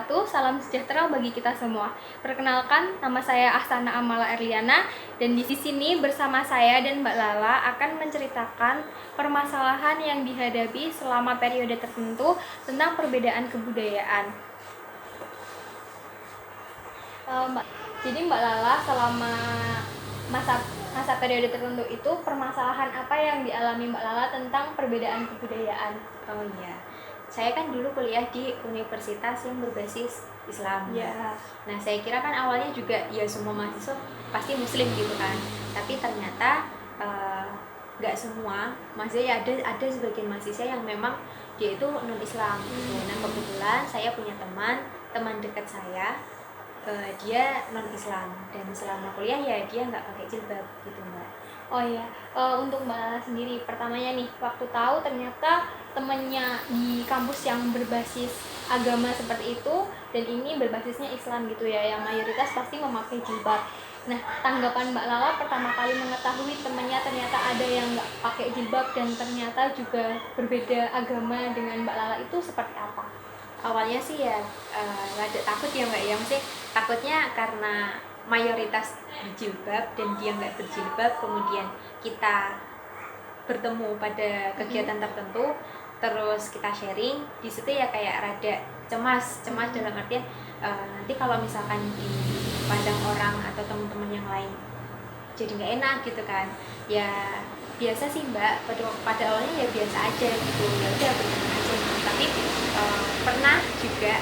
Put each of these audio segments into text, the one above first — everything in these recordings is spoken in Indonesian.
wabarakatuh. Salam sejahtera bagi kita semua. Perkenalkan, nama saya Ahsana Amala Erliana dan di sini bersama saya dan Mbak Lala akan menceritakan permasalahan yang dihadapi selama periode tertentu tentang perbedaan kebudayaan. Jadi Mbak Lala selama masa periode tertentu itu permasalahan apa yang dialami Mbak Lala tentang perbedaan kebudayaan? Oh iya, saya kan dulu kuliah di universitas yang berbasis Islam. Ya. Nah, saya kira kan awalnya juga ya semua mahasiswa pasti muslim gitu kan. Tapi ternyata nggak semua, maksudnya ada sebagian mahasiswa yang memang dia itu non Islam gitu. Nah, kebetulan saya punya teman dekat saya, dia non Islam dan selama kuliah ya dia nggak pakai jilbab gitu Mbak. Oh iya, untuk Mbak Lala sendiri, pertamanya nih, waktu tahu ternyata temennya di kampus yang berbasis agama seperti itu, dan ini berbasisnya Islam gitu ya, yang mayoritas pasti memakai jilbab. Nah, tanggapan Mbak Lala pertama kali mengetahui temennya ternyata ada yang nggak pakai jilbab dan ternyata juga berbeda agama dengan Mbak Lala itu seperti apa? Awalnya sih ya rada takut ya Mbak, ya mesti takutnya karena mayoritas berjilbab dan dia nggak berjilbab, kemudian kita bertemu pada kegiatan tertentu terus kita sharing di situ ya kayak rada cemas dalam artian nanti kalau misalkan dipandang orang atau teman-teman yang lain jadi nggak enak gitu kan. Ya biasa sih Mbak, pada awalnya ya biasa aja gitu, ya udah berteman aja gitu. Tapi pernah juga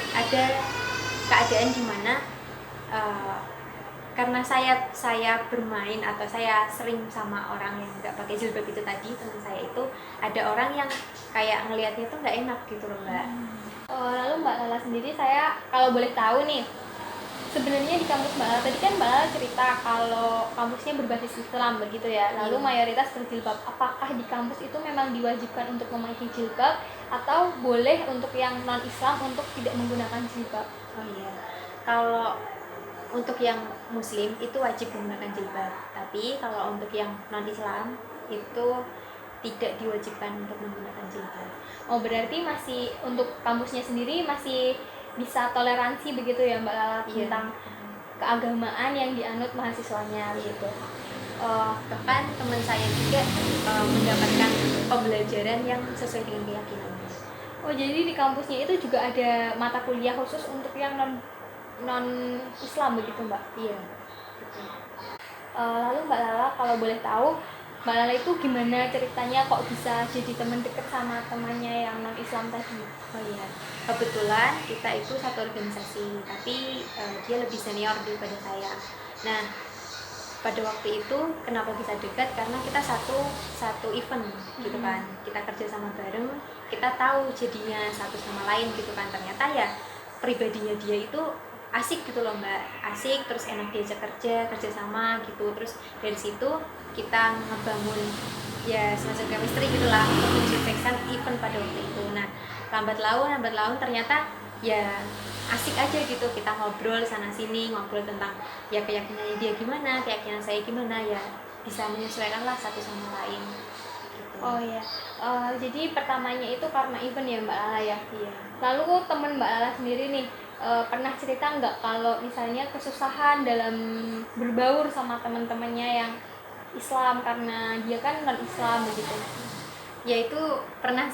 ada keadaan dimana karena saya bermain atau saya sering sama orang yang nggak pakai jilbab itu tadi, teman saya itu ada orang yang kayak ngelihatnya tuh nggak enak gitu loh Mbak. Lalu Mbak Lala sendiri, saya kalau boleh tahu nih, sebenarnya di kampus Mbak Lala tadi kan Mbak Lala cerita kalau kampusnya berbasis Islam begitu ya, lalu mayoritas berjilbab. Apakah di kampus itu memang diwajibkan untuk memakai jilbab atau boleh untuk yang non Islam untuk tidak menggunakan jilbab? Oh iya, kalau untuk yang muslim itu wajib menggunakan jilbab, tapi kalau untuk yang non Islam itu tidak diwajibkan untuk menggunakan jilbab. Oh, berarti masih untuk kampusnya sendiri masih bisa toleransi begitu ya Mbak Lala tentang keagamaan yang dianut mahasiswanya gitu. Bahkan teman saya juga mendapatkan pembelajaran yang sesuai dengan keyakinannya. Oh, jadi di kampusnya itu juga ada mata kuliah khusus untuk yang non Islam begitu Mbak? Iya. Lalu Mbak Lala kalau boleh tahu, Mbak Lala itu gimana ceritanya kok bisa jadi teman dekat sama temannya yang non Islam tadi? Oh iya, kebetulan kita itu satu organisasi, tapi dia lebih senior daripada saya. Nah, pada waktu itu kenapa bisa dekat, karena kita satu event gitu kan, kita kerja sama bareng, kita tahu jadinya satu sama lain gitu kan. Ternyata ya pribadinya dia itu asik gitu loh Mbak, asik, terus enak diajak kerja sama gitu. Terus dari situ kita ngebangun ya semacam chemistry gitulah untuk menciptakan event pada waktu itu. Nah, lambat laun ternyata ya asik aja gitu, kita ngobrol sana sini, ngobrol tentang ya keyakinannya dia gimana, keyakinan saya gimana, ya bisa menyesuaikan lah satu sama lain gitu. Oh iya, jadi pertamanya itu karena event ya Mbak Lala ya? Iya. Lalu teman Mbak Lala sendiri nih, pernah cerita nggak kalau misalnya kesusahan dalam berbaur sama teman-temannya yang Islam karena dia kan non Islam begitu? Ya itu pernah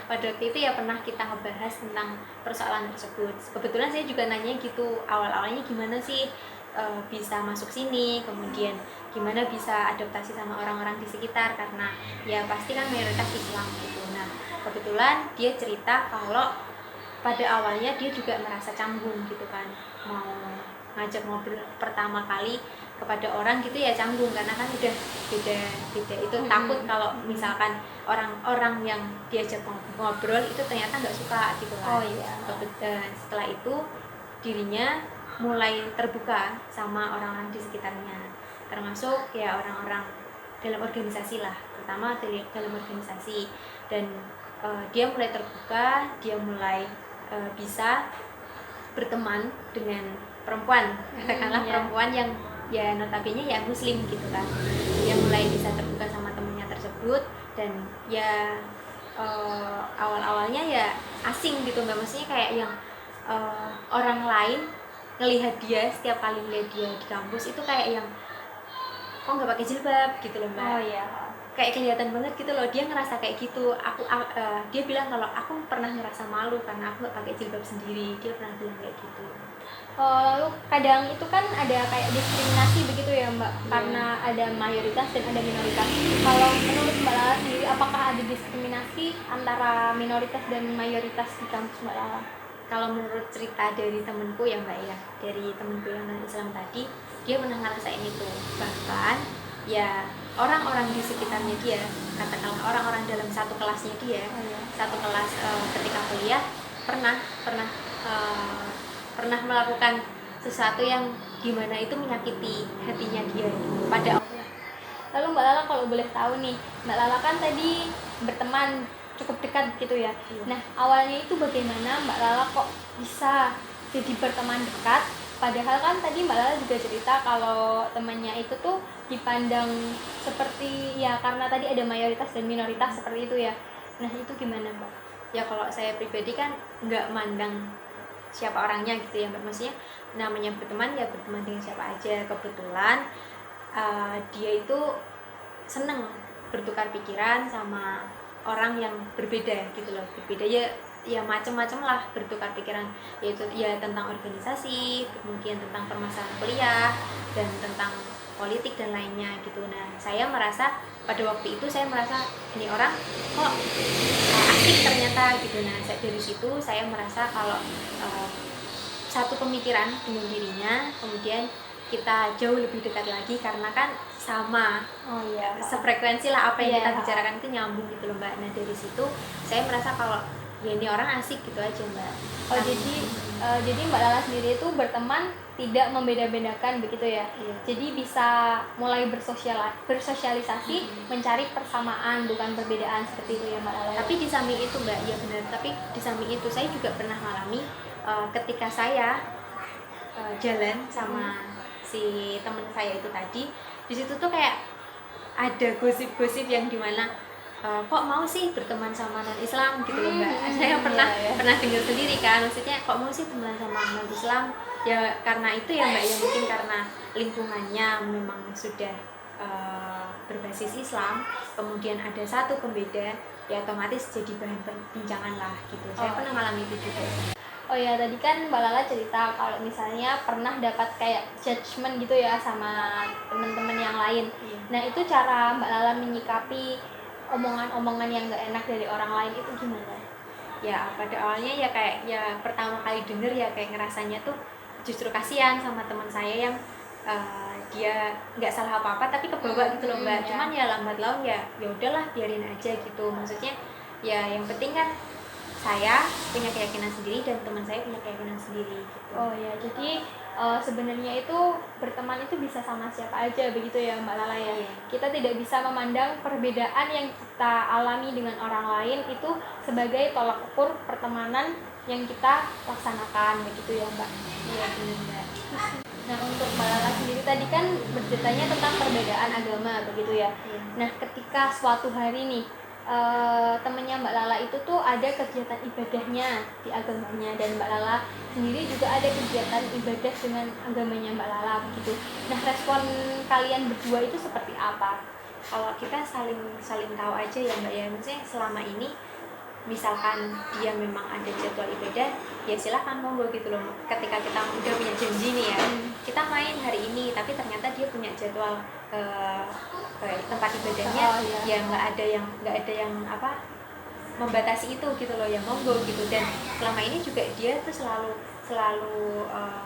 pada waktu itu ya pernah kita ngebahas tentang persoalan tersebut. Kebetulan saya juga nanya gitu awal-awalnya gimana sih bisa masuk sini, kemudian gimana bisa adaptasi sama orang-orang di sekitar, karena ya pasti kan mayoritas Islam gitu. Nah, kebetulan dia cerita kalau pada awalnya dia juga merasa canggung gitu kan, mau ngajak ngobrol pertama kali kepada orang gitu ya canggung, karena kan udah beda itu, takut kalau misalkan orang-orang yang diajak ngobrol itu ternyata nggak suka gitu kan. Oh iya. Setelah itu dirinya mulai terbuka sama orang-orang di sekitarnya, termasuk ya orang-orang dalam organisasi lah, terutama dalam organisasi. Dan dia mulai terbuka, dia mulai bisa berteman dengan perempuan, katakanlah perempuan yang ya notabene ya muslim gitu kan. Dia mulai bisa terbuka sama temennya tersebut, dan ya awal-awalnya ya asing gitu Mbak, maksudnya kayak yang orang lain ngelihat dia, setiap kali ngelihat dia di kampus itu kayak yang kok nggak pakai jilbab gitu loh Mbak. Oh iya. Kayak kelihatan banget gitu loh, dia ngerasa kayak gitu. Dia bilang kalau aku pernah ngerasa malu karena aku nggak pakai jilbab sendiri, dia pernah bilang kayak gitu. Lalu kadang itu kan ada kayak diskriminasi begitu ya Mbak, karena ada mayoritas dan ada minoritas. Kalau menurut Mbak Lala sendiri, apakah ada diskriminasi antara minoritas dan mayoritas di kampus Mbak Lala? Kalau menurut cerita dari temenku ya Mbak ya, dari temenku yang non Islam tadi, dia pernah ngerasain itu. Bahkan ya orang-orang di sekitarnya dia, katakanlah orang-orang dalam satu kelasnya dia, satu kelas ketika kuliah pernah melakukan sesuatu yang gimana itu menyakiti hatinya dia pada Allah. Lalu Mbak Lala kalau boleh tahu nih, Mbak Lala kan tadi berteman cukup dekat gitu ya. Nah, awalnya itu bagaimana Mbak Lala kok bisa jadi berteman dekat? Padahal kan tadi Mbak Lala juga cerita kalau temannya itu tuh dipandang seperti ya karena tadi ada mayoritas dan minoritas seperti itu ya. Nah, itu gimana Mbak? Ya kalau saya pribadi kan nggak mandang siapa orangnya gitu ya Mbak, maksudnya namanya berteman ya berteman dengan siapa aja. Kebetulan dia itu seneng bertukar pikiran sama orang yang berbeda gitu loh, berbeda ya macam-macam lah, bertukar pikiran, yaitu ya tentang organisasi, kemudian tentang permasalahan kuliah dan tentang politik dan lainnya gitu. Nah saya merasa pada waktu itu saya merasa ini orang kok asik ternyata gitu. Nah dari situ saya merasa kalau satu pemikiran dengan dirinya, kemudian kita jauh lebih dekat lagi karena kan sama sefrekuensi lah, apa yang kita bicarakan itu nyambung gitu loh Mbak. Nah dari situ saya merasa kalau ya ini orang asik gitu aja Mbak. Jadi Mbak Lala sendiri itu berteman tidak membeda-bedakan begitu ya. Jadi bisa mulai bersosialisasi, mencari persamaan bukan perbedaan seperti itu ya Mbak Lala. Tapi di samping itu Mbak, ya benar, tapi di samping itu saya juga pernah mengalami ketika saya jalan sama si teman saya itu tadi, di situ tuh kayak ada gosip-gosip yang dimana kok mau sih berteman sama non Islam gitu loh Mbak. Saya pernah dengar sendiri kan, maksudnya kok mau sih teman sama non Islam, ya karena itu ya Mbak, ya mungkin karena lingkungannya memang sudah berbasis Islam, kemudian ada satu pembeda, ya otomatis jadi bahan perbincangan lah gitu. Saya pernah mengalami itu juga. Oh ya, tadi kan Mbak Lala cerita kalau misalnya pernah dapat kayak judgement gitu ya sama teman-teman yang lain. Nah, itu cara Mbak Lala menyikapi omongan-omongan yang gak enak dari orang lain itu gimana? Ya pada awalnya ya kayak ya pertama kali denger ya kayak ngerasanya tuh justru kasihan sama teman saya yang dia nggak salah apa-apa tapi kebawa gitu loh Mbak. Cuman ya lambat laun ya udahlah biarin aja gitu. Maksudnya ya yang penting kan saya punya keyakinan sendiri dan teman saya punya keyakinan sendiri gitu. Oh ya, jadi sebenarnya itu berteman itu bisa sama siapa aja begitu ya Mbak Lala ya. Kita tidak bisa memandang perbedaan yang kita alami dengan orang lain itu sebagai tolak ukur pertemanan yang kita laksanakan begitu ya Mbak. Iya benar Mbak. Nah untuk Mbak Lala sendiri tadi kan berceritanya tentang perbedaan agama begitu ya. Nah ketika suatu hari nih temennya Mbak Lala itu tuh ada kegiatan ibadahnya di agamanya dan Mbak Lala sendiri juga ada kegiatan ibadah dengan agamanya Mbak Lala begitu. Nah respon kalian berdua itu seperti apa? Kalau kita saling tahu aja ya Mbak ya, maksudnya selama ini misalkan dia memang ada jadwal ibadah ya silahkan monggo gitu loh. Ketika kita udah punya janji nih ya kita main hari ini, tapi ternyata dia punya jadwal tempat ibadahnya ya nggak ada yang apa membatasi itu gitu loh, ya monggo gitu. Dan selama ini juga dia tuh selalu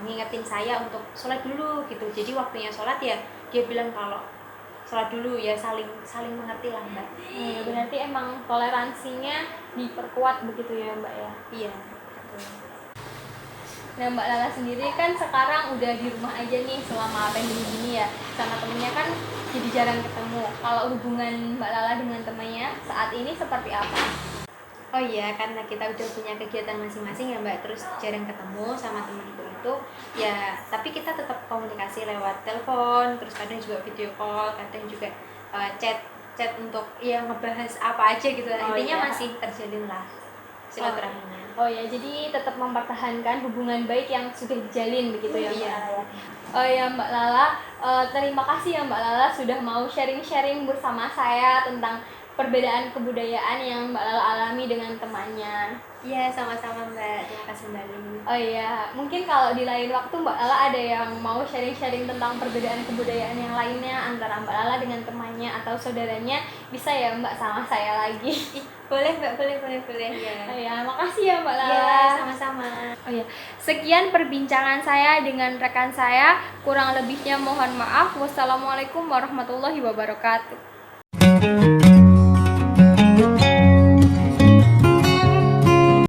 ngingetin saya untuk sholat dulu gitu. Jadi waktunya sholat ya dia bilang kalau sholat dulu, ya saling mengerti lah Mbak. Berarti emang toleransinya diperkuat begitu ya Mbak ya? Iya betul. Nah Mbak Lala sendiri kan sekarang udah di rumah aja nih selama pandemi gini ya, sama temennya kan jadi jarang ketemu. Kalau hubungan Mbak Lala dengan temannya saat ini seperti apa? Oh iya, karena kita udah punya kegiatan masing-masing ya Mbak, terus jarang ketemu sama temanku itu ya, tapi kita tetap komunikasi lewat telepon, terus kadang juga video call, kadang juga chat chat untuk ya ngebahas apa aja gitu. Intinya iya. masih terjalin lah silaturahminya. Oh ya, jadi tetap mempertahankan hubungan baik yang sudah dijalin begitu ya Mbak Iya. Lala. Oh ya Mbak Lala, terima kasih ya Mbak Lala sudah mau sharing-sharing bersama saya tentang perbedaan kebudayaan yang Mbak Lala alami dengan temannya. Iya, sama-sama Mbak. Terima kasih kembali. Oh iya, mungkin kalau di lain waktu Mbak Lala ada yang mau sharing-sharing tentang perbedaan kebudayaan yang lainnya antara Mbak Lala dengan temannya atau saudaranya, bisa ya Mbak sama saya lagi. Boleh Mbak, boleh ya. Oh ya, makasih ya Mbak Lala. Iya, sama-sama. Oh ya, sekian perbincangan saya dengan rekan saya. Kurang lebihnya mohon maaf. Wassalamualaikum warahmatullahi wabarakatuh.